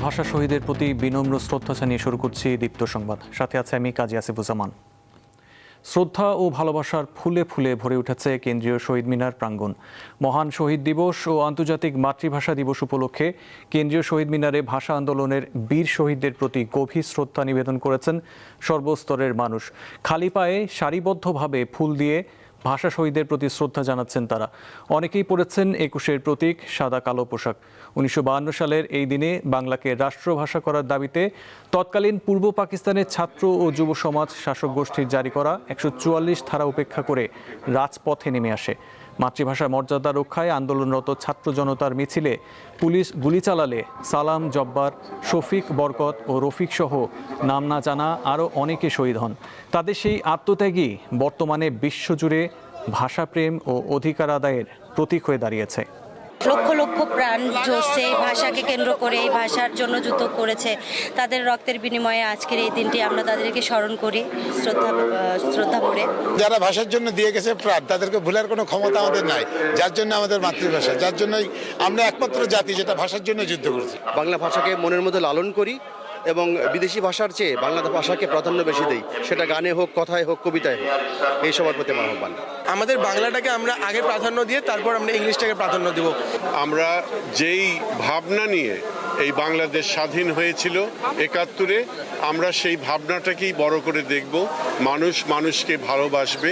ভাষা শহীদের প্রতি বিনম্র শ্রদ্ধা জানিয়ে শুরু করছি দীপ্ত সংবাদ। সাথে আছে আমি কাজী আসিফুজ্জামান। শ্রদ্ধা ও ভালোবাসার ফুলে ফুলে ভরে উঠেছে কেন্দ্রীয় শহীদ মিনার প্রাঙ্গণ। মহান শহীদ দিবস ও আন্তর্জাতিক মাতৃভাষা দিবস উপলক্ষে কেন্দ্রীয় শহীদ মিনারে ভাষা আন্দোলনের বীর শহীদদের প্রতি গভীর শ্রদ্ধা নিবেদন করেছেন সর্বস্তরের মানুষ। খালি পায়ে সারিবদ্ধভাবে ফুল দিয়ে ভাষা শহীদদের প্রতি শ্রদ্ধা জানাচ্ছেন তারা। অনেকেই পড়েছেন ২১-এর প্রতীক সাদা কালো পোশাক। ১৯৫২ সালের এই দিনে বাংলাকে রাষ্ট্রভাষা করার দাবিতে তৎকালীন পূর্ব পাকিস্তানের ছাত্র ও যুব সমাজ শাসক গোষ্ঠীর জারি করা ১৪৪ ধারা উপেক্ষা করে রাজপথে নেমে আসে। মাতৃভাষার মর্যাদা রক্ষায় আন্দোলনরত ছাত্র জনতার মিছিলে পুলিশ গুলি চালালে সালাম, জব্বার, শফিক, বরকত ও রফিক সহ নাম না জানা আরও অনেকে শহীদ হন। তাদের সেই আত্মত্যাগই বর্তমানে বিশ্বজুড়ে ভাষাপ্রেম ও অধিকার আদায়ের প্রতীক হয়ে দাঁড়িয়েছে। লক্ষ লক্ষ প্রাণ ঝরছে এই ভাষাকে কেন্দ্র করে, এই ভাষার জন্য যুদ্ধ করেছে। তাদের রক্তের বিনিময়ে আজকের এই দিনটি আমরা তাদেরকে স্মরণ করি শ্রদ্ধা করে। যারা ভাষার জন্য দিয়ে গেছে প্রাণ, তাদেরকে ভুলার কোনো ক্ষমতা আমাদের নাই। যার জন্য আমাদের মাতৃভাষা, যার জন্যই আমরা একমাত্র জাতি যেটা ভাষার জন্য যুদ্ধ করছে। বাংলা ভাষাকে মনের মধ্যে লালন করি এবং বিদেশি ভাষার চেয়ে বাংলা ভাষাকে প্রাধান্য বেশি দেই, সেটা গানে হোক, কথায় হোক, কবিতায় হোক। এই সবার প্রতি আমার আহ্বান। আমাদের বাংলাটাকে আমরা আগে প্রাধান্য দিয়ে তারপর আমরা ইংলিশটাকে প্রাধান্য দেব। আমরা যেই ভাবনা নিয়ে এই বাংলাদেশ স্বাধীন হয়েছিল ৭১-এ, আমরা সেই ভাবনাটাকেই বড় করে দেখব। মানুষ মানুষকে ভালোবাসবে,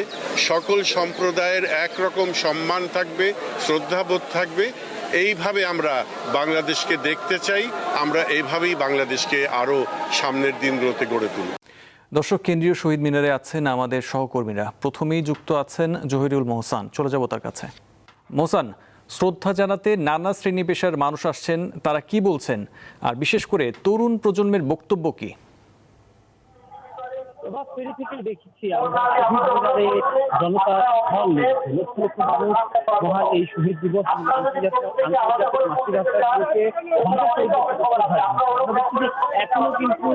সকল সম্প্রদায়ের একরকম সম্মান থাকবে, শ্রদ্ধাবোধ থাকবে। এইভাবে আমরা বাংলাদেশকে দেখতে চাই। আমরা এইভাবেই বাংলাদেশকে আরও সামনের দিনগুলোতে গড়ে তুলব। দর্শক, কেন্দ্রীয় শহীদ মিনারে আছেন আমাদের সহকর্মীরা। প্রথমেই যুক্ত আছেন জহিরুল মোহসান। চলে যাব তার কাছে। মোহসান, শ্রদ্ধা জানাতে নানা শ্রেণী পেশার মানুষ আসছেন, তারা কি বলছেন, আর বিশেষ করে তরুণ প্রজন্মের বক্তব্য কি? দেখেছি আমরা জনতা হল লক্ষ লক্ষ মানুষ মহান এই শহীদ দিবস এখনো কিন্তু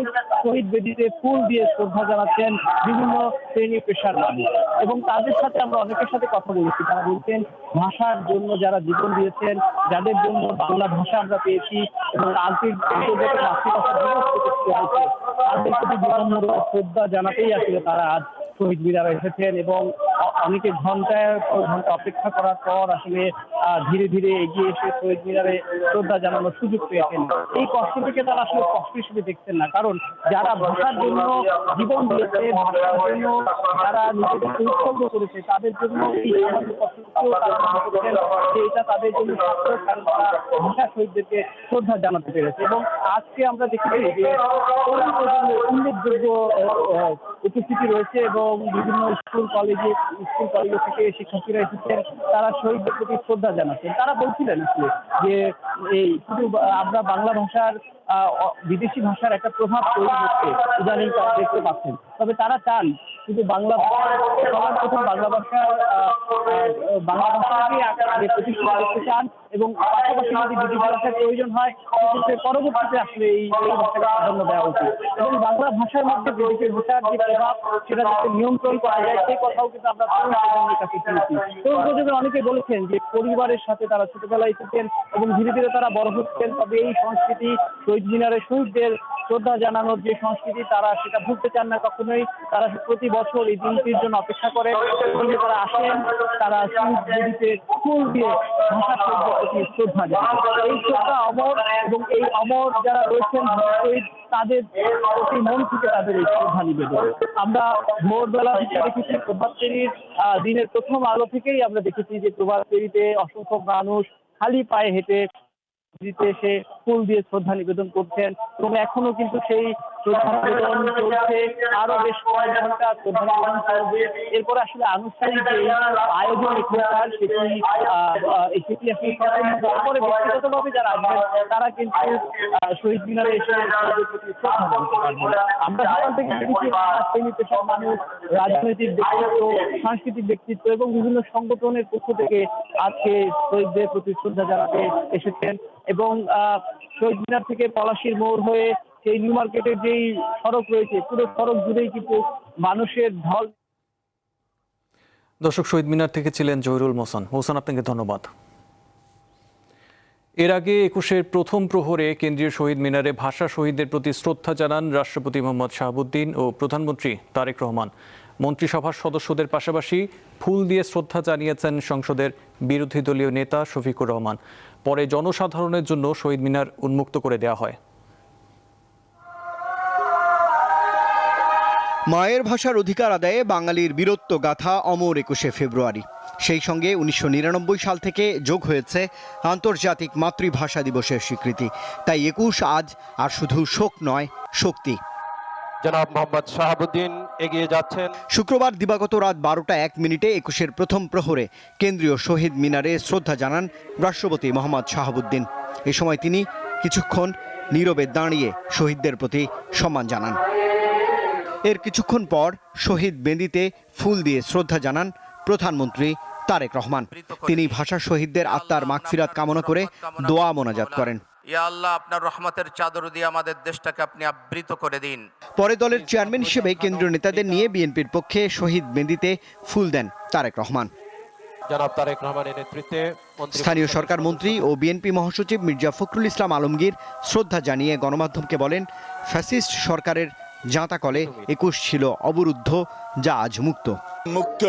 শহীদ বেদিতে ফুল দিয়ে শ্রদ্ধা জানাচ্ছেন বিভিন্ন শ্রেণী পেশার মানুষ। এবং তাদের সাথে আমরা অনেকের সাথে কথা বলেছি, তারা বলছেন ভাষার জন্য যারা জীবন দিয়েছেন, যাদের জন্য বাংলা ভাষা আমরা পেয়েছি এবং আন্তর্জাতিক মাতৃভাষা দিবস প্রতিষ্ঠিত হয়েছে, তাদের প্রতি বিনম্র শ্রদ্ধা জানাতেই আসলে তারা আজ শহীদ মিনারে এসেছেন। এবং অনেকে ঘন্টায় ঘন্টা অপেক্ষা করার পর আসলে ধীরে ধীরে এগিয়ে এসে শহীদ মিনারে শ্রদ্ধা জানানোর সুযোগ পেয়েছেন। এই কষ্টটিকে তারা আসলে কষ্ট হিসেবে দেখছেন না, কারণ যারা ভাষার জন্য জীবন দিয়েছে, ভাষার জন্য যারা নিজেদেরকে উৎসর্গ করেছে, তাদের জন্য এই কষ্টটিকেও তারা মনে করছেন যে এটা তাদের জন্য সার্থক, কারণ তারা ভাষা শহীদদেরকে শ্রদ্ধা জানাতে পেরেছে। এবং আজকে আমরা দেখেছি যে উল্লেখযোগ্য উপস্থিতি রয়েছে এবং বিভিন্ন স্কুল কলেজে থেকে শিক্ষার্থীরা এসেছেন, তারা শহীদদের প্রতি শ্রদ্ধা জানাচ্ছেন। তারা বলছিলেন আসলে যে এই শুধু আমরা বাংলা ভাষার বিদেশি ভাষার একটা প্রভাব তৈরি হচ্ছে, ইদানিং তারা দেখতে পাচ্ছেন। তবে তারা চান শুধু বাংলা সবার প্রথম বাংলা ভাষাকে প্রতিষ্ঠা করতে চান এবং পাশাপাশি যদি বিদেশি ভাষার প্রয়োজন হয় পরবর্তীতে আসলে এই ভাষাকে প্রাধান্য দেওয়া উচিত। এবং বাংলা ভাষার মধ্যে বিদেশি ভাষার যে প্রভাব সেটা যাতে নিয়ন্ত্রণ করা যায়, সেই কথাও কিন্তু আমরা তরুণ প্রজন্মের কাছে শুনেছি। তরুণ প্রজন্মের অনেকে বলেছেন যে পরিবারের সাথে তারা ছোটবেলায় এসেছেন এবং ধীরে ধীরে তারা বড় হচ্ছেন, তবে এই সংস্কৃতি শহীদ মিনারে শহীদদের শ্রদ্ধা জানানোর যে সংস্কৃতি, তারা সেটা ভুলতে চান না কখনোই। তারা প্রতি বছর এই দিনটির জন্য অপেক্ষা করে, তারা আসেন, তারা শহীদ বেদিতে ফুল দিয়ে ভাষা শহীদদের প্রতি শ্রদ্ধা জানান। এই শ্রদ্ধা অমর এবং এই অমর যারা রয়েছেন শহীদ, তাদের প্রতি মন থেকে তাদের এই শ্রদ্ধা নিবেদন। আমরা ভোরবেলা থেকে দেখেছি প্রভাত ফেরির দিনের প্রথম আলো থেকেই আমরা দেখেছি যে প্রভাত ফেরিতে অসংখ্য মানুষ খালি পায়ে হেঁটে এসে ফুল দিয়ে শ্রদ্ধা নিবেদন করছেন এবং এখনো কিন্তু সেই শ্রদ্ধা নিবেদন চলছে। আরো বেশ কয়েক ঘন্টা শ্রদ্ধা নিবেদন চলবে। এরপর আসলে আনুষ্ঠানিক যে আয়োজন এখানকার সেটি আসলে ব্যক্তিগতভাবে যারা আসবেন তারা কিন্তু শহীদ মিনারে এসে শ্রদ্ধা জানাতে পারবেন। আমরা সেখান থেকে দেখেছি শ্রেণী পেশার মানুষ, রাজনৈতিক ব্যক্তিত্ব, সাংস্কৃতিক ব্যক্তিত্ব এবং বিভিন্ন সংগঠনের পক্ষ থেকে আজকে শহীদদের প্রতি শ্রদ্ধা জানাতে এসেছেন। এবং শহীদ মিনার থেকে পলাশীর মোড় হয়ে সেই নিউ মার্কেটের যেই সড়ক রয়েছে, পুরো সড়ক জুড়েই কিন্তু মানুষের ঢল। দর্শক, শহীদ মিনার থেকে ছিলেন জহিরুল মোহসান। আপনাকে ধন্যবাদ। এর আগে ২১-এর প্রথম প্রহরে কেন্দ্রীয় শহীদ মিনারে ভাষা শহীদদের প্রতি শ্রদ্ধা জানান রাষ্ট্রপতি মোহাম্মদ শাহাবুদ্দিন ও প্রধানমন্ত্রী তারেক রহমান। মন্ত্রিসভার সদস্যদের পাশাপাশি ফুল দিয়ে শ্রদ্ধা জানিয়েছেন সংসদের বিরোধী দলীয় নেতা শফিকুর রহমান। পরে জনসাধারণের জন্য শহীদ মিনার উন্মুক্ত করে দেওয়া হয়। মায়ের ভাষার অধিকার আদায়ে বাঙালির বীরত্ব গাথা অমর ২১শে ফেব্রুয়ারি। সেই সঙ্গে ১৯৯৯ সাল থেকে যোগ হয়েছে আন্তর্জাতিক মাতৃভাষা দিবসের স্বীকৃতি। তাই ২১ আজ আর শুধু শোক নয়, শক্তি। জনাব মোহাম্মদ শাহাবুদ্দিন এগিয়ে যাচ্ছেন। শুক্রবার দিবাগত রাত ১২টা ১ মিনিটে ২১-এর প্রথম প্রহরে কেন্দ্রীয় শহীদ মিনারে শ্রদ্ধা জানান রাষ্ট্রপতি মোহাম্মদ শাহাবুদ্দিন। এ সময় তিনি কিছুক্ষণ নীরবে দাঁড়িয়ে শহীদদের প্রতি সম্মান জানান। এর কিছুক্ষণ পর শহীদ বেদিতে ফুল দিয়ে শ্রদ্ধা জানান প্রধানমন্ত্রী তারেক রহমান। তিনি ভাষা শহীদদের আত্মার মাগফিরাত কামনা করে দোয়া মোনাজাত করেন। ইয়া আল্লাহ, আপনার রহমতের চাদর দিয়ে আমাদের দেশটাকে আপনি আবৃত করে দিন। পরে দলের চেয়ারম্যান হিসেবে কেন্দ্রীয় নেতাদের নিয়ে বিএনপির পক্ষে শহীদ বেদিতে ফুল দেন তারেক রহমান। জনাব তারেক রহমানের নেতৃত্বে স্থানীয় সরকার মন্ত্রী ও বিএনপি মহাসচিব মির্জা ফখরুল ইসলাম আলমগীর শ্রদ্ধা জানিয়ে গণমাধ্যমকে বলেন, ফ্যাসিস্ট সরকারের জাঁতাকলে ২১ ছিল অবরুদ্ধ, যা আজ মুক্ত। মুক্ত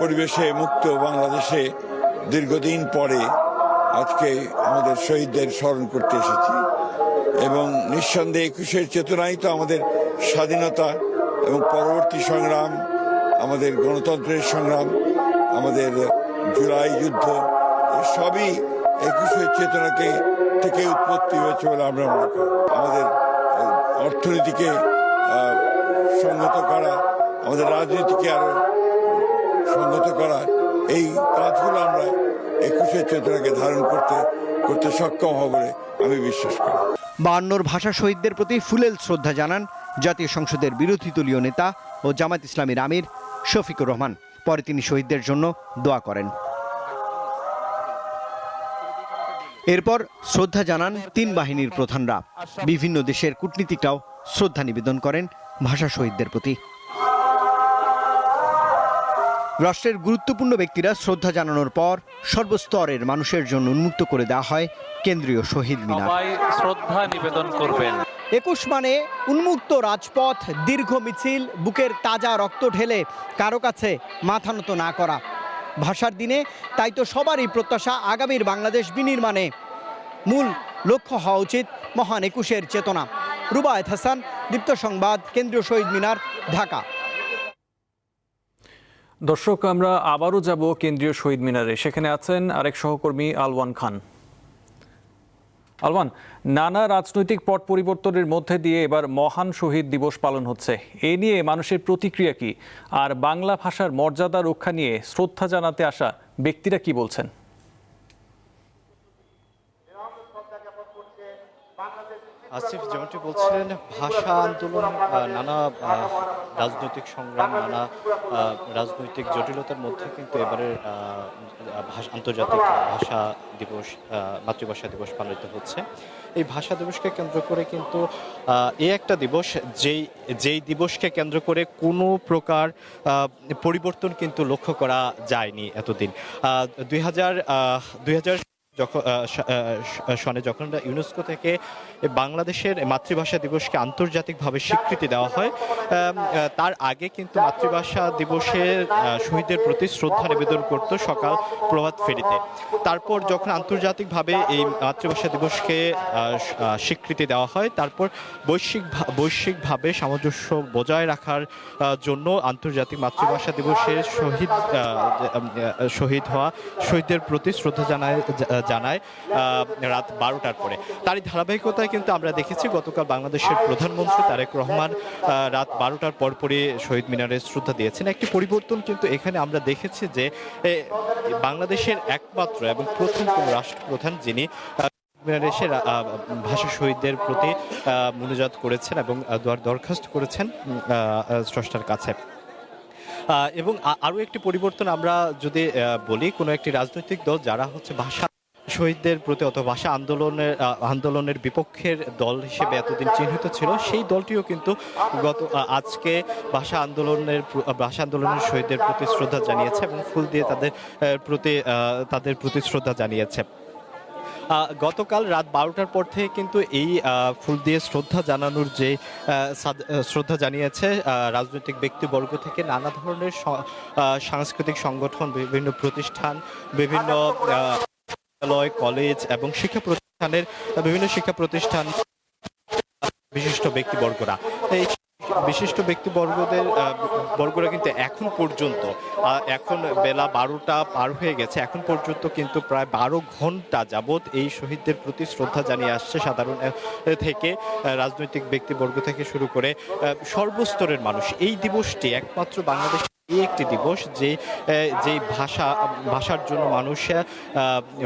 পরিবেশে, মুক্ত বাংলাদেশে দীর্ঘদিন পরে আজকে আমাদের শহীদদের স্মরণ করতে এসেছি এবং নিঃসন্দেহে ২১-এর চেতনাই তো আমাদের স্বাধীনতা এবং পরবর্তী সংগ্রাম, আমাদের গণতন্ত্রের সংগ্রাম, আমাদের জুলাই যুদ্ধ, সবই ২১-এর চেতনাকে থেকে উৎপত্তি হয়েছে বলে আমরা মনে করি। আমাদের অর্থনীতিকে সংহত করা, আমাদের রাজনীতিকে আরো সংহত করা, এই কাজগুলো আমরা ২১-এর চেতনাকে ধারণ করতে সক্ষম হব বলে আমি বিশ্বাস করি। ৫২ ভাষা শহীদদের প্রতি ফুলেল শ্রদ্ধা জানান জাতীয় সংসদের বিরোধী দলীয় নেতা ও জামায়াত ইসলামীর আমির শফিকুর রহমান। পরে তিনি শহীদদের জন্য দোয়া করেন। এরপর শ্রদ্ধা জানান ৩ বাহিনীর প্রধানরা। বিভিন্ন দেশের কূটনীতিকরাও শ্রদ্ধা নিবেদন করেন ভাষা শহীদদের প্রতি। রাষ্ট্রের গুরুত্বপূর্ণ ব্যক্তিরা শ্রদ্ধা জানানোর পর সর্বস্তরের মানুষের জন্য উন্মুক্ত করে দেওয়া হয় কেন্দ্রীয় শহীদ মিনার। শ্রদ্ধা নিবেদন করবেন। ২১ মানে উন্মুক্ত রাজপথ, দীর্ঘ মিছিল, বুকের তাজা রক্ত ঢেলে কারো কাছে মাথা নত না করা। ভাষার দিনে তাই তো সবারই প্রত্যাশা আগামীর বাংলাদেশ বিনির্মাণে মূল লক্ষ্য হওয়া উচিত মহান ২১-এর চেতনা। রুবায়েত হাসান, দীপ্ত সংবাদ, কেন্দ্রীয় শহীদ মিনার, ঢাকা। দর্শক, আমরা আবারও যাব কেন্দ্রীয় শহীদ মিনারে। সেখানে আছেন আরেক সহকর্মী আলওয়ান খান। আলওয়ান, নানা রাজনৈতিক পট পরিবর্তনের মধ্যে দিয়ে এবার মহান শহীদ দিবস পালন হচ্ছে। এ নিয়ে মানুষের প্রতিক্রিয়া কি, আর বাংলা ভাষার মর্যাদা রক্ষা নিয়ে শ্রদ্ধা জানাতে আসা ব্যক্তিরা কি বলছেন? আসিফ, যেমনটি বলছিলেন, ভাষা আন্দোলন, নানা রাজনৈতিক সংগ্রাম, নানা রাজনৈতিক জটিলতার মধ্যে কিন্তু এবারের আন্তর্জাতিক ভাষা দিবস, মাতৃভাষা দিবস পালিত হচ্ছে। এই ভাষা দিবসকে কেন্দ্র করে কিন্তু এই একটা দিবস যেই দিবসকে কেন্দ্র করে কোনো প্রকার পরিবর্তন কিন্তু লক্ষ্য করা যায়নি এতদিন। 2000 সনে যখন ইউনেস্কো থেকে বাংলাদেশের মাতৃভাষা দিবসকে আন্তর্জাতিকভাবে স্বীকৃতি দেওয়া হয়, তার আগে কিন্তু মাতৃভাষা দিবসের শহীদদের প্রতি শ্রদ্ধা নিবেদন করত সকাল প্রভাত ফেরিতে। তারপর যখন আন্তর্জাতিকভাবে এই মাতৃভাষা দিবসকে স্বীকৃতি দেওয়া হয়, তারপর বৈশ্বিকভাবে সামঞ্জস্য বজায় রাখার জন্য আন্তর্জাতিক মাতৃভাষা দিবসের শহীদ হওয়া শহীদদের প্রতি শ্রদ্ধা জানায় রাত 12টার পরে। তারই ধারাবাহিকতায় কিন্তু আমরা দেখেছি গতকাল বাংলাদেশের প্রধানমন্ত্রী তারেক রহমান রাত 12টার পরপরই শহীদ মিনারে শ্রদ্ধা দিয়েছেন। একটি পরিবর্তন কিন্তু এখানে আমরা দেখেছি যে বাংলাদেশের একমাত্র এবং প্রথম কোন রাষ্ট্রপ্রধান যিনি এসে ভাষা শহীদদের প্রতি মোনাজাত করেছেন এবং দরখাস্ত করেছেন স্রষ্টার কাছে। এবং আরও একটি পরিবর্তন আমরা যদি বলি, কোনো একটি রাজনৈতিক দল যারা হচ্ছে ভাষা শহীদদের প্রতি অথবা ভাষা আন্দোলনের বিপক্ষের দল হিসেবে এতদিন চিহ্নিত ছিল, সেই দলটিও কিন্তু আজকে ভাষা আন্দোলনের শহীদদের প্রতি শ্রদ্ধা জানিয়েছে এবং ফুল দিয়ে তাদের প্রতি শ্রদ্ধা জানিয়েছে। গতকাল রাত 12টার পর থেকে কিন্তু এই ফুল দিয়ে শ্রদ্ধা জানানোর যে শ্রদ্ধা জানিয়েছে রাজনৈতিক ব্যক্তিবর্গ থেকে নানা ধরনের সাংস্কৃতিক সংগঠন, বিভিন্ন প্রতিষ্ঠান, বিভিন্ন বিদ্যালয়, কলেজ এবং বিভিন্ন শিক্ষা প্রতিষ্ঠান, বিশিষ্ট ব্যক্তিবর্গরা। এই বিশিষ্ট ব্যক্তিবর্গরা কিন্তু এখন পর্যন্ত এখন বেলা 12টা পার হয়ে গেছে, এখন পর্যন্ত কিন্তু প্রায় 12 ঘন্টা যাবৎ এই শহীদদের প্রতি শ্রদ্ধা জানিয়ে আসছে সাধারণ থেকে রাজনৈতিক ব্যক্তিবর্গ থেকে শুরু করে সর্বস্তরের মানুষ। এই দিবসটি একমাত্র বাংলাদেশ একটি দিবস যে ভাষার জন্য মানুষ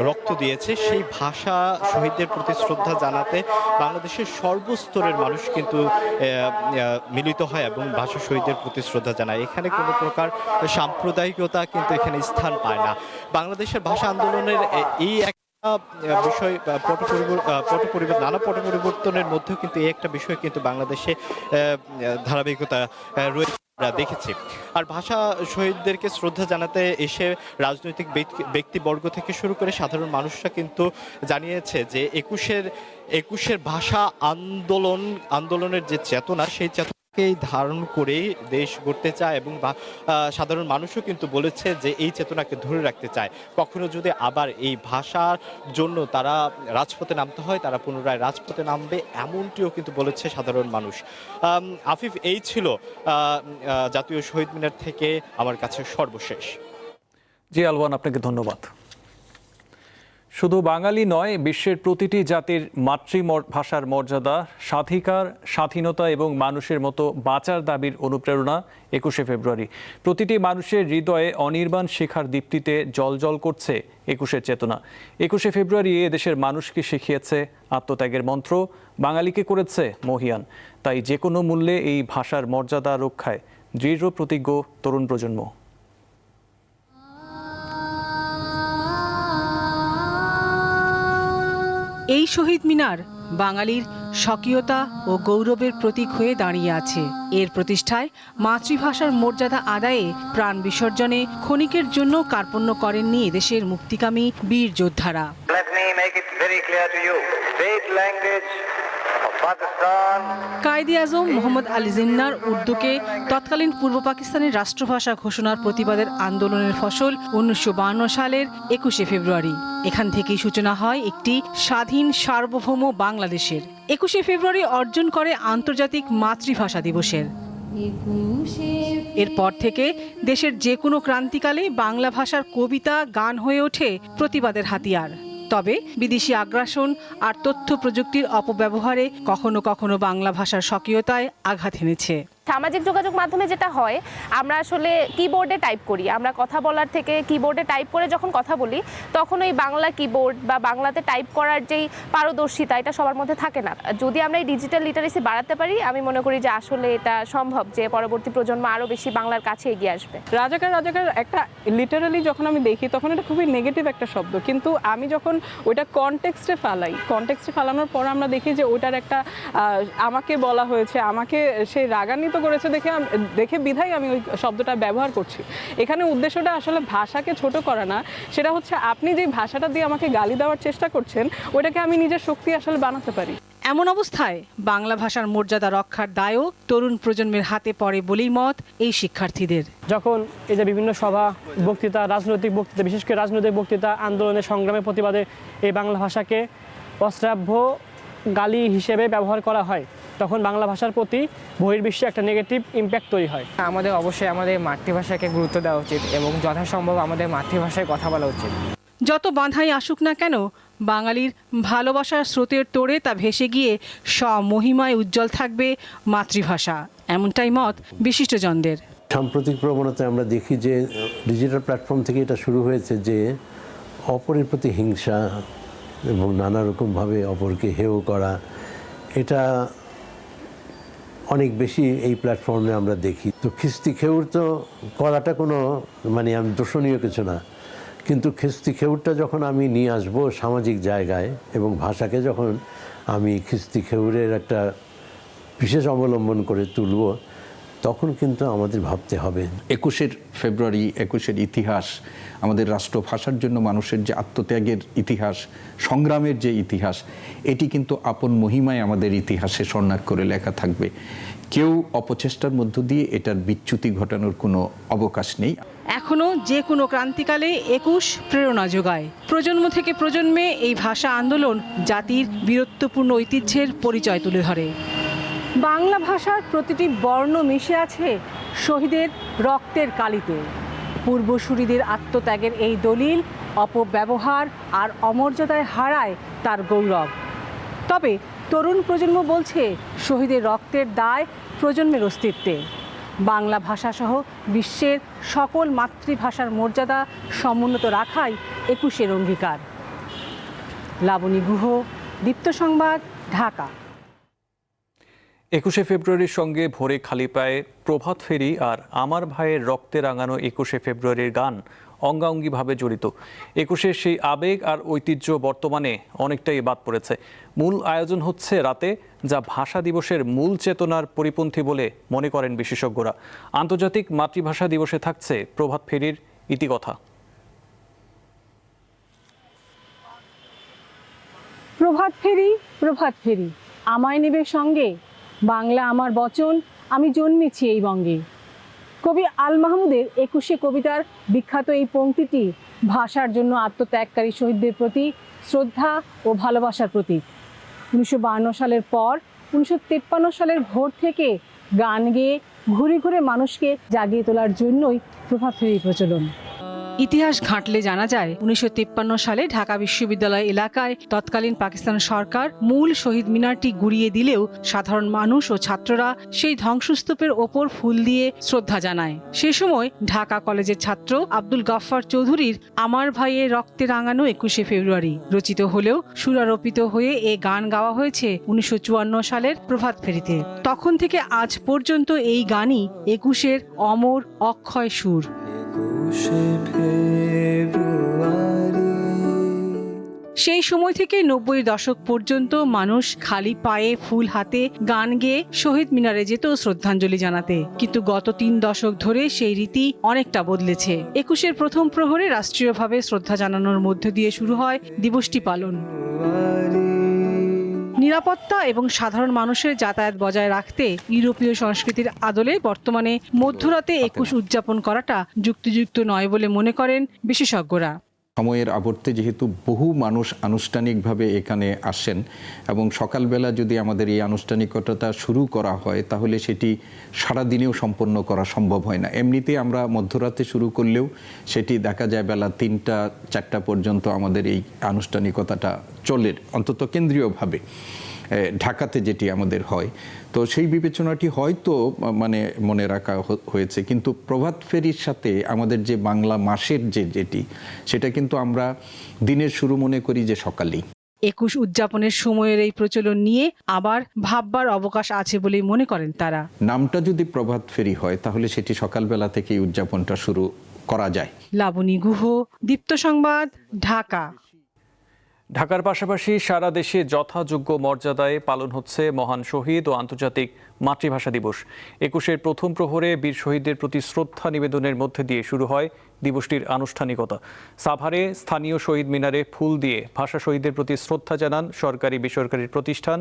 রক্ত দিয়েছে, সেই ভাষা শহীদদের প্রতি শ্রদ্ধা জানাতে বাংলাদেশের সর্বস্তরের মানুষ কিন্তু মিলিত হয় এবং ভাষা শহীদদের প্রতি শ্রদ্ধা জানায়। এখানে কোনো প্রকার সাম্প্রদায়িকতা কিন্তু এখানে স্থান পায় না। বাংলাদেশের ভাষা আন্দোলনের এই বিষয় নানা পট পরিবর্তনের মধ্যেও কিন্তু এই একটা বিষয় কিন্তু বাংলাদেশে ধারাবাহিকতা রয়েছে, দেখেছি। আর ভাষা শহীদদেরকে শ্রদ্ধা জানাতে এসে রাজনৈতিক ব্যক্তিবর্গ থেকে শুরু করে সাধারণ মানুষরা কিন্তু জানিয়েছে যে একুশের ভাষা আন্দোলনের যে চেতনা, সেই চেতনাকে ধারণ করে দেশ গড়তে চায় এবং সাধারণ মানুষও কিন্তু বলেছে যে এই চেতনাকে ধরে রাখতে চায়। কখনো যদি আবার এই ভাষার জন্য তারা রাজপথে নামতে হয়, তারা পুনরায় রাজপথে নামবে, এমনটিও কিন্তু বলেছে সাধারণ মানুষ। আফিফ, এই ছিল জাতীয় শহীদ মিনার থেকে আমার কাছে সর্বশেষ। জি আলওয়ান, আপনাকে ধন্যবাদ। শুধু বাঙালি নয়, বিশ্বের প্রতিটি জাতির মাতৃভাষার মর্যাদা, স্বাধিকার, স্বাধীনতা এবং মানুষের মতো বাঁচার দাবির অনুপ্রেরণা 21শে ফেব্রুয়ারি। প্রতিটি মানুষের হৃদয়ে অনির্বাণ শিখার দীপ্তিতে জ্বলজ্বল করছে 21শে চেতনা। 21শে ফেব্রুয়ারি এদেশের মানুষকে শিখিয়েছে আত্মত্যাগের মন্ত্র, বাঙালিকে করেছে মহিয়ান। তাই যে কোনো মূল্যে এই ভাষার মর্যাদা রক্ষায় দৃঢ় প্রতিজ্ঞ তরুণ প্রজন্ম। এই শহীদ মিনার বাঙালির স্বকীয়তা ও গৌরবের প্রতীক হয়ে দাঁড়িয়ে আছে। এর প্রতিষ্ঠায় মাতৃভাষার মর্যাদা আদায়ে প্রাণ বিসর্জনে ক্ষণিকের জন্য কার্পণ্য করেননি এদেশের মুক্তিকামী বীর যোদ্ধারা। কায়েদে আজম মোহাম্মদ আলী জিন্নাহর উর্দুকে তৎকালীন পূর্ব পাকিস্তানের রাষ্ট্রভাষা ঘোষণার প্রতিবাদের আন্দোলনের ফসল 1952 সালের 21শে ফেব্রুয়ারি। এখান থেকেই সূচনা হয় একটি স্বাধীন সার্বভৌম বাংলাদেশের। 21শে ফেব্রুয়ারি অর্জন করে আন্তর্জাতিক মাতৃভাষা দিবসের। এরপর থেকে দেশের যে কোনো ক্রান্তিকালে বাংলা ভাষার কবিতা, গান হয়ে ওঠে প্রতিবাদের হাতিয়ার। তবে বিদেশি আগ্রাসন আর তথ্য প্রযুক্তির অপব্যবহারে কখনো কখনো বাংলা ভাষার স্বকীয়তায় আঘাত এনেছে। সামাজিক যোগাযোগ মাধ্যমে যেটা হয়, আমরা আসলে কিবোর্ডে টাইপ করি। আমরা কথা বলার থেকে কিবোর্ডে টাইপ করে যখন কথা বলি, তখন ওই বাংলা কিবোর্ড বা বাংলাতে টাইপ করার যেই পারদর্শিতা, এটা সবার মধ্যে থাকে না। যদি আমরা এই ডিজিটাল লিটারেসি বাড়াতে পারি, আমি মনে করি যে আসলে এটা সম্ভব যে পরবর্তী প্রজন্ম আরও বেশি বাংলার কাছে এগিয়ে আসবে। রাজাকার একটা লিটারালি যখন আমি দেখি, তখন এটা খুবই নেগেটিভ একটা শব্দ, কিন্তু আমি যখন ওইটা কনটেক্সটে ফালানোর পর আমরা দেখি যে ওইটার একটা আমাকে বলা হয়েছে, আমাকে সেই রাগান্বিত করেছে দেখে বিধায় আমি ওই শব্দটা ব্যবহার করছি। এখানে উদ্দেশ্যটা আসলে ভাষাকে ছোট করা না, সেটা হচ্ছে আপনি যে ভাষাটা দিয়ে আমাকে গালি দেওয়ার চেষ্টা করছেন, ওইটাকে আমি নিজের শক্তি আসলে বানাতে পারি। এমন অবস্থায় বাংলা ভাষার মর্যাদা রক্ষার দায়ও তরুণ প্রজন্মের হাতে পড়ে বলেই মত এই শিক্ষার্থীদের। যখন এই যে বিভিন্ন সভা, বক্তৃতা, রাজনৈতিক বক্তৃতা, বিশেষ করে রাজনৈতিক বক্তৃতা, আন্দোলনের সংগ্রামের প্রতিবাদে এই বাংলা ভাষাকে অশ্রাব্য গালি হিসেবে ব্যবহার করা হয়, তখন বাংলা ভাষার প্রতি বহির্বিশ্বে একটা নেগেটিভ ইম্প্যাক্ট তৈরি হয়। আমাদের অবশ্যই আমাদের মাতৃভাষাকে গুরুত্ব দেওয়া উচিত এবং যথাসম্ভব আমাদের মাতৃভাষায় কথা বলা উচিত। যত বাধাই আসুক না কেন, বাঙালির ভালোবাসার স্রোতের তোড়ে তা ভেসে গিয়ে স্বমহিমায় উজ্জ্বল থাকবে মাতৃভাষা, এমনটাই মত বিশিষ্টজনদের। সাম্প্রতিক প্রবণতায় আমরা দেখি যে ডিজিটাল প্ল্যাটফর্ম থেকে এটা শুরু হয়েছে যে অপরের প্রতি হিংসা এবং নানা রকমভাবে অপরকে হেয় করা, এটা অনেক বেশি এই প্ল্যাটফর্মে আমরা দেখি। তো খিস্তি খেউর তো করাটা কোনো আমি দোষণীয় কিছু না, কিন্তু খিস্তি খেউরটা যখন আমি নিয়ে আসবো সামাজিক জায়গায় এবং ভাষাকে যখন আমি খিস্তি খেউরের একটা বিশেষ অবলম্বন করে তুলব, তখন কিন্তু আমাদের ভাবতে হবে। 21 ফেব্রুয়ারি 21-এর ইতিহাস, আমাদের রাষ্ট্রভাষার জন্য মানুষের যে আত্মত্যাগের ইতিহাস, সংগ্রামের যে ইতিহাস, এটি কিন্তু আপন মহিমায় আমাদের ইতিহাসে স্বর্ণাক্ষরে লেখা থাকবে। কেউ অপচেষ্টার মধ্য দিয়ে এটার বিচ্যুতি ঘটানোর কোনো অবকাশ নেই। এখনো যে কোনো ক্রান্তিকালে 21 প্রেরণা যোগায়। প্রজন্ম থেকে প্রজন্মে এই ভাষা আন্দোলন জাতির বীরত্বপূর্ণ ঐতিহ্যের পরিচয় তুলে ধরে। বাংলা ভাষার প্রতিটি বর্ণ মিশে আছে শহীদের রক্তের কালিতে। পূর্বসূরিদের আত্মত্যাগের এই দলিল অপব্যবহার আর অমর্যাদায় হারায় তার গৌরব। তবে তরুণ প্রজন্ম বলছে শহীদের রক্তের দায় প্রজন্মের অস্তিত্বে। বাংলা ভাষাসহ বিশ্বের সকল মাতৃভাষার মর্যাদা সমুন্নত রাখাই 21-এর অঙ্গীকার। লাবণী গুহ, দীপ্ত সংবাদ, ঢাকা। 21শে ফেব্রুয়ারির সঙ্গে ভোরে খালি পায়ে প্রভাত ফেরি আর আমার ভাইয়ের রক্তে রাঙানো 21শে ফেব্রুয়ারির গান অঙ্গাঙ্গিভাবে জড়িত। 21-এর সেই আবেগ আর ঐতিহ্য বর্তমানে অনেকটাই বাদ পড়েছে। মূল আয়োজন হচ্ছে রাতে, যা ভাষা দিবসের মূল চেতনার পরিপন্থী বলে মনে করেন বিশেষজ্ঞরা। আন্তর্জাতিক মাতৃভাষা দিবসে থাকছে প্রভাত ফেরির ইতিকথা। প্রভাত ফেরি, প্রভাত ফেরি, আমায় নেবে সঙ্গে, বাংলা আমার বচন, আমি জন্মেছি এই বঙ্গে। কবি আল মাহমুদের 21শে কবিতার বিখ্যাত এই পংক্তিটি ভাষার জন্য আত্মত্যাগকারী শহীদদের প্রতি শ্রদ্ধা ও ভালোবাসার প্রতীক। 1952 সালের পর 1953 সালের ভোর থেকে গান গেয়ে ঘুরে ঘুরে মানুষকে জাগিয়ে তোলার জন্যই প্রভাত ফেরির প্রচলন। ইতিহাস ঘাঁটলে জানা যায় 1953 সালে ঢাকা বিশ্ববিদ্যালয় এলাকায় তৎকালীন পাকিস্তান সরকার মূল শহীদ মিনারটি গুড়িয়ে দিলেও সাধারণ মানুষ ও ছাত্ররা সেই ধ্বংসস্তূপের ওপর ফুল দিয়ে শ্রদ্ধা জানায়। সে সময় ঢাকা কলেজের ছাত্র আব্দুল গাফফার চৌধুরীর আমার ভাইয়ের রক্তে রাঙানো 21শে ফেব্রুয়ারি রচিত হলেও সুরারোপিত হয়ে এ গান গাওয়া হয়েছে 1954 সালের প্রভাত ফেরিতে। তখন থেকে আজ পর্যন্ত এই গানই 21-এর অমর অক্ষয় সুর। সেই সময় থেকে 90-এর দশক পর্যন্ত মানুষ খালি পায়ে ফুল হাতে গান গেয়ে শহীদ মিনারে যেত শ্রদ্ধাঞ্জলি জানাতে। কিন্তু গত 3 দশক ধরে সেই রীতি অনেকটা বদলেছে। 21-এর প্রথম প্রহরে রাষ্ট্রীয়ভাবে শ্রদ্ধা জানানোর মধ্য দিয়ে শুরু হয় দিবসটি পালন। নিরাপত্তা এবং সাধারণ মানুষের যাতায়াত বজায় রাখতে ইউরোপীয় সংস্কৃতির আদলে বর্তমানে মধ্যরাতে 21 উদযাপন করাটা যুক্তিযুক্ত নয় বলে মনে করেন বিশেষজ্ঞরা। সময়ের আবর্তে যেহেতু বহু মানুষ আনুষ্ঠানিকভাবে এখানে আসেন এবং সকালবেলা যদি আমাদের এই আনুষ্ঠানিকতা শুরু করা হয় তাহলে সেটি সারাদিনেও সম্পন্ন করা সম্ভব হয় না। এমনিতে আমরা মধ্যরাতে শুরু করলেও সেটি দেখা যায় বেলা 3টা-4টা পর্যন্ত আমাদের এই আনুষ্ঠানিকতাটা চলে, অন্তত কেন্দ্রীয়ভাবে ঢাকাতে যেটি আমাদের হয়। তো সেই বিবেচনাটি হয়তো মনে রাখা হয়েছে, কিন্তু প্রভাত ফেরির সাথে আমাদের যে বাংলা মাসের যেটি সেটা কিন্তু আমরা দিনের শুরু মনে করি যে সকালেই। 21 উদযাপনের সময়ের এই প্রচলন নিয়ে আবার ভাববার অবকাশ আছে বলেই মনে করেন তারা। নামটা যদি প্রভাত ফেরি হয় তাহলে সেটি সকালবেলা থেকেই উদযাপনটা শুরু করা যায়। লাবণী গুহ, দীপ্ত সংবাদ, ঢাকা। ঢাকার পাশাপাশি সারা দেশে যথাযোগ্য মর্যাদায় পালন হচ্ছে মহান শহীদ ও আন্তর্জাতিক মাতৃভাষা দিবস। 21-এর প্রথম প্রহরে বীর শহীদদের প্রতি শ্রদ্ধা নিবেদনের মধ্যে দিয়ে শুরু হয় দিবসটির আনুষ্ঠানিকতা। সাভারে স্থানীয় শহীদ মিনারে ফুল দিয়ে ভাষা শহীদদের প্রতি শ্রদ্ধা জানান সরকারি বেসরকারি প্রতিষ্ঠান,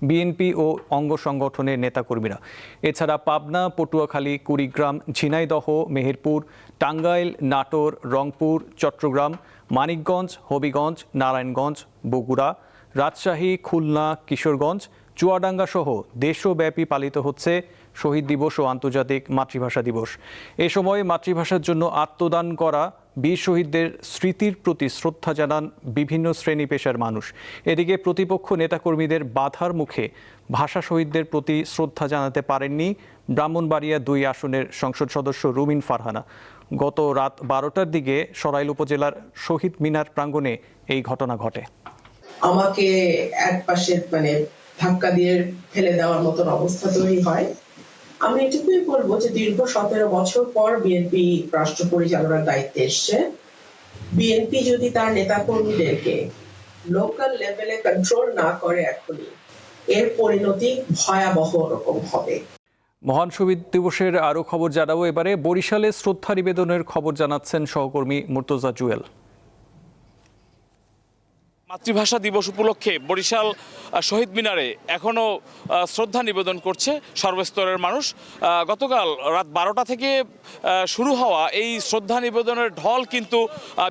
বিএনপি ও অঙ্গ সংগঠনের নেতাকর্মীরা। এছাড়া পাবনা, পটুয়াখালী, কুড়িগ্রাম, ঝিনাইদহ, মেহেরপুর, টাঙ্গাইল, নাটোর, রংপুর, চট্টগ্রাম, মানিকগঞ্জ, হবিগঞ্জ, নারায়ণগঞ্জ, বগুড়া, রাজশাহী, খুলনা, কিশোরগঞ্জ, চুয়াডাঙ্গা সহ দেশব্যাপী পালিত হচ্ছে শহীদ দিবস ও আন্তর্জাতিক মাতৃভাষা দিবস। এ সময় মাতৃভাষার জন্য আত্মদান করা বীর শহীদদের স্মৃতির প্রতি শ্রদ্ধা জানান বিভিন্ন শ্রেণী পেশার মানুষ। এদিকে প্রতিপক্ষ নেতাকর্মীদের বাধার মুখে ভাষা শহীদদের প্রতি শ্রদ্ধা জানাতে পারেননি ব্রাহ্মণবাড়িয়া 2 আসনের সংসদ সদস্য রুমিন ফারহানা। গত রাত 12টার দিকে সরাইল উপজেলার শহীদ মিনার প্রাঙ্গণে এই ঘটনা ঘটে। আমাকে এক পাশে ধাক্কা দিয়ে ফেলে দেওয়ার মতন অবস্থা তৈরি হয়। আমি এটুকুই বলবো যে দীর্ঘ 17 বছর পর বিএনপি রাষ্ট্র পরিচালনার দায়িত্বে এসছে। বিএনপি যদি তার নেতাকর্মীদেরকে লোকাল লেভেলে কন্ট্রোল না করে এখনই, এর পরিণতি ভয়াবহ রকম হবে। মহান শহীদ দিবসের আরও খবর জানাবো এবারে। বরিশালে শ্রদ্ধা নিবেদনের খবর জানাচ্ছেন সহকর্মী মুর্তজা জুয়েল। মাতৃভাষা দিবস উপলক্ষে বরিশাল শহীদ মিনারে এখনও শ্রদ্ধা নিবেদন করছে সর্বস্তরের মানুষ। গতকাল রাত 12টা থেকে শুরু হওয়া এই শ্রদ্ধা নিবেদনের ঢল কিন্তু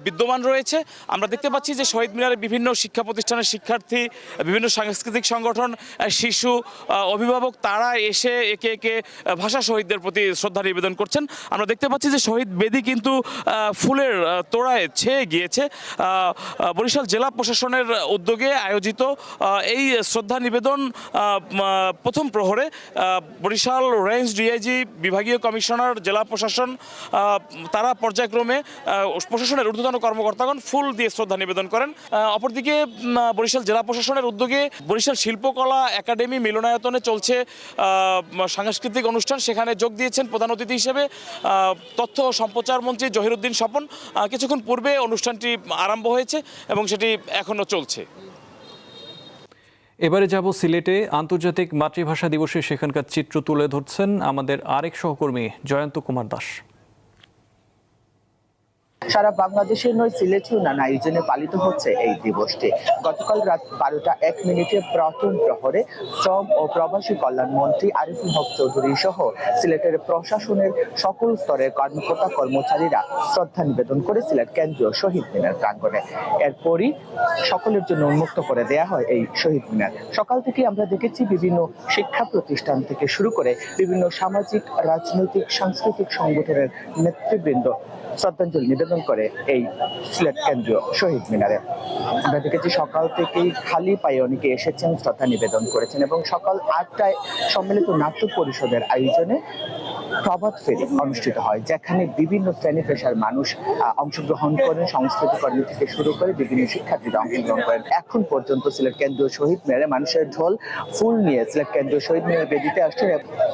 বিদ্যমান রয়েছে। আমরা দেখতে পাচ্ছি যে শহীদ মিনারে বিভিন্ন শিক্ষা প্রতিষ্ঠানের শিক্ষার্থী, বিভিন্ন সাংস্কৃতিক সংগঠন, শিশু, অভিভাবক তারা এসে একে একে ভাষা শহীদদের প্রতি শ্রদ্ধা নিবেদন করছেন। আমরা দেখতে পাচ্ছি যে শহীদ বেদি কিন্তু ফুলের তোড়ায় ছেয়ে গিয়েছে। বরিশাল জেলা প্রশাসনের উদ্যোগে আয়োজিত এই শ্রদ্ধা নিবেদন প্রথম প্রহরে বরিশাল রেঞ্জ ডিআইজি, বিভাগীয় কমিশনার, জেলা প্রশাসন তারা পর্যায়ক্রমে প্রশাসনের ঊর্ধ্বতন কর্মকর্তাগণ ফুল দিয়ে শ্রদ্ধা নিবেদন করেন। অপরদিকে বরিশাল জেলা প্রশাসনের উদ্যোগে বরিশাল শিল্পকলা একাডেমি মিলনায়তনে চলছে সাংস্কৃতিক অনুষ্ঠান। সেখানে যোগ দিয়েছেন প্রধান অতিথি হিসেবে তথ্য ও সম্প্রচার মন্ত্রী জহিরুদ্দিন স্বপন। কিছুক্ষণ পূর্বে অনুষ্ঠানটি আরম্ভ হয়েছে এবং সেটি এখনো চলছে। এবারে যাব সিলেটে। আন্তর্জাতিক মাতৃভাষা দিবসে সেখানকার চিত্র তুলে ধরছেন আমাদের আরেক সহকর্মী জয়ন্ত কুমার দাস। সারা বাংলাদেশের নয়, সিলেটেও নানা আয়োজনে পালিত হচ্ছে এই দিবসটি। গতকাল রাত 12টা 1 মিনিটে প্রথম প্রহরে শ্রম ও প্রবাসী কল্যাণ মন্ত্রী আরিফুল হক চৌধুরী সহ সিলেটের প্রশাসনের সকল স্তরের কর্মকর্তা কর্মচারীরা শ্রদ্ধা নিবেদন করে সিলেট কেন্দ্রীয় শহীদ মিনার প্রাঙ্গণে। এরপরই সকলের জন্য উন্মুক্ত করে দেয়া হয় এই শহীদ মিনার। সকাল থেকে আমরা দেখেছি বিভিন্ন শিক্ষা প্রতিষ্ঠান থেকে শুরু করে বিভিন্ন সামাজিক, রাজনৈতিক, সাংস্কৃতিক সংগঠনের নেতৃবৃন্দ শ্রদ্ধাঞ্জলি নিবেদন করে এই সিলেট কেন্দ্রীয় শহীদ মিনারে। আমরা দেখেছি সকাল থেকেই খালি পায়ে অনেকে এসেছেন, শ্রদ্ধা নিবেদন করেছেন এবং সকাল 8টায় সম্মিলিত নাট্য পরিষদের আয়োজনে প্রভাত ফেরি অনুষ্ঠিত হয়, যেখানে বিভিন্ন শ্রেণী পেশার মানুষ অংশগ্রহণ করেন। সংস্কৃতি কর্মী থেকে শুরু করে বিভিন্ন শিক্ষার্থীরা অংশগ্রহণ করেন। এখন পর্যন্ত সিলেট কেন্দ্রীয় শহীদ মিনারে মানুষের ঢল ফুল নিয়ে সিলেট কেন্দ্রীয় শহীদ মিনার বেদিতে আসছে।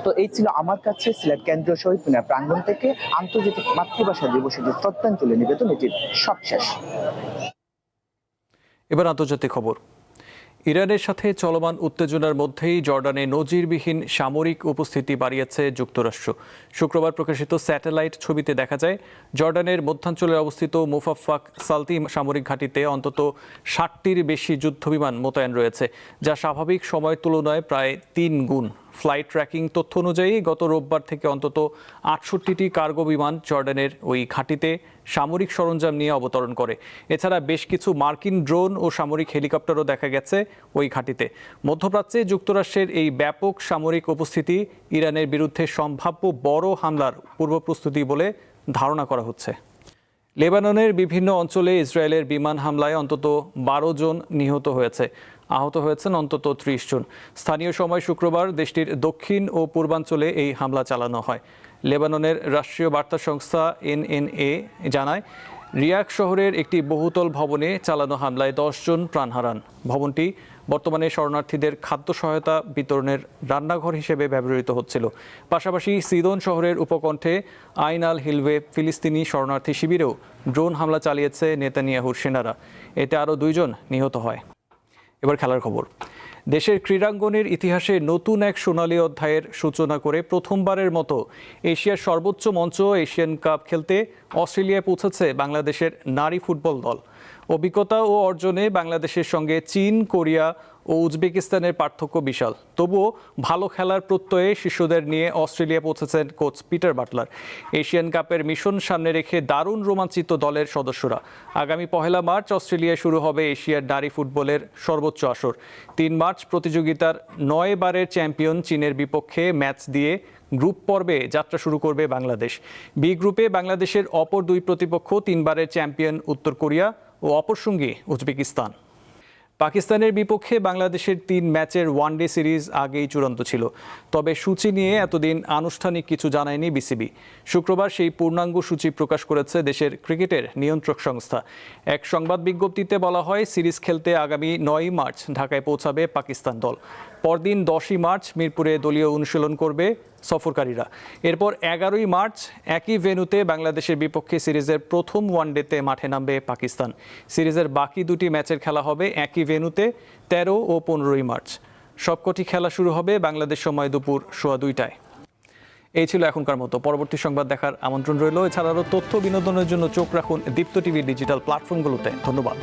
তো এই ছিল আমার কাছে সিলেট কেন্দ্রীয় শহীদ মিনার প্রাঙ্গণ থেকে আন্তর্জাতিক মাতৃভাষা দিবসে যে শ্রদ্ধাঞ্জলি নিবেদন, এটির সবশেষ। এবার আন্তর্জাতিক খবর। ইরানের সাথে চলমান উত্তেজনার মধ্যেই জর্ডানে নজিরবিহীন সামরিক উপস্থিতি বাড়িয়েছে যুক্তরাষ্ট্র। শুক্রবার প্রকাশিত স্যাটেলাইট ছবিতে দেখা যায় জর্ডানের মধ্যাঞ্চলে অবস্থিত মুফাফফাক সালতি সামরিক ঘাঁটিতে অন্তত 60টির বেশি যুদ্ধবিমান মোতায়েন রয়েছে, যা স্বাভাবিক সময়ের তুলনায় প্রায় 3 গুণ। ফ্লাইট ট্র্যাকিং তথ্য অনুযায়ী গত রোববার থেকে অন্তত 68টি কার্গো বিমান জর্ডানের ওই ঘাঁটিতে সামরিক সরঞ্জাম নিয়ে অবতরণ করে। এছাড়া বেশ কিছু মার্কিন ড্রোন ও সামরিক হেলিকপ্টারও দেখা গেছে ওই ঘাঁটিতে। মধ্যপ্রাচ্যে যুক্তরাষ্ট্রের এই ব্যাপক সামরিক উপস্থিতি ইরানের বিরুদ্ধে সম্ভাব্য বড় হামলার পূর্বপ্রস্তুতি বলে ধারণা করা হচ্ছে। লেবাননের বিভিন্ন অঞ্চলে ইসরায়েলের বিমান হামলায় অন্তত 12 জন নিহত হয়েছে, আহত হয়েছেন অন্তত 30 জন। স্থানীয় সময় শুক্রবার দেশটির দক্ষিণ ও পূর্বাঞ্চলে এই হামলা চালানো হয়। লেবাননের রাষ্ট্রীয় বার্তা সংস্থা এনএনএ জানায়, রিয়াক শহরের একটি বহুতল ভবনে চালানো হামলায় 10 জন প্রাণ হারান। ভবনটি বর্তমানে শরণার্থীদের খাদ্য সহায়তা বিতরণের রান্নাঘর হিসেবে ব্যবহৃত হচ্ছিল। পাশাপাশি সিদোন শহরের উপকণ্ঠে আইন আল হিলওয়ে ফিলিস্তিনি শরণার্থী শিবিরেও ড্রোন হামলা চালিয়েছে নেতানিয়াহুর সেনারা। এতে আরও 2 জন নিহত হয়। এবার খেলার খবর। দেশের ক্রীড়াঙ্গনের ইতিহাসে নতুন এক সোনালী অধ্যায়ের সূচনা করে প্রথমবারের মতো এশিয়ার সর্বোচ্চ মঞ্চ এশিয়ান কাপ খেলতে অস্ট্রেলিয়ায় পৌঁছেছে বাংলাদেশের নারী ফুটবল দল। অভিজ্ঞতা ও অর্জনে বাংলাদেশের সঙ্গে চীন, কোরিয়া ও উজবেকিস্তানের পার্থক্য বিশাল। তবুও ভালো খেলার প্রত্যয়ে শিশুদের নিয়ে অস্ট্রেলিয়া পৌঁছেছেন কোচ পিটার বাটলার। এশিয়ান কাপের মিশন সামনে রেখে দারুণ রোমাঞ্চিত দলের সদস্যরা। আগামী 1 মার্চ অস্ট্রেলিয়ায় শুরু হবে এশিয়ার নারী ফুটবলের সর্বোচ্চ আসর। 3 মার্চ প্রতিযোগিতার 9 বারের চ্যাম্পিয়ন চীনের বিপক্ষে ম্যাচ দিয়ে গ্রুপ পর্বে যাত্রা শুরু করবে বাংলাদেশ। বি গ্রুপে বাংলাদেশের অপর 2 প্রতিপক্ষ 3 বারের চ্যাম্পিয়ন উত্তর কোরিয়া ও অপর সঙ্গী উজবেকিস্তান। পাকিস্তানের বিপক্ষে বাংলাদেশের 3 ম্যাচের ওয়ানডে সিরিজ আগেই চূড়ান্ত ছিল। তবে সূচি নিয়ে এতদিন আনুষ্ঠানিক কিছু জানায়নি বিসিবি। শুক্রবার সেই পূর্ণাঙ্গ সূচি প্রকাশ করেছে দেশের ক্রিকেটের নিয়ন্ত্রক সংস্থা। এক সংবাদ বিজ্ঞপ্তিতে বলা হয়, সিরিজ খেলতে আগামী 9 মার্চ ঢাকায় পৌঁছাবে পাকিস্তান দল। পরদিন 10 মার্চ মিরপুরে দলীয় অনুশীলন করবে সফরকারীরা। এরপর 11 মার্চ একই ভেন্যুতে বাংলাদেশের বিপক্ষে সিরিজের প্রথম ওয়ানডেতে মাঠে নামবে পাকিস্তান। সিরিজের বাকি 2টি ম্যাচের খেলা হবে একই ভেন্যুতে 13 ও 15 মার্চ। সবকটি খেলা শুরু হবে বাংলাদেশ সময় দুপুর 2:15টায়। এই ছিল এখনকার মতো। পরবর্তী সংবাদ দেখার আমন্ত্রণ রইল। এছাড়া আরও তথ্য বিনোদনের জন্য চোখ রাখুন দীপ্ত টিভির ডিজিটাল প্ল্যাটফর্মগুলোতে। ধন্যবাদ।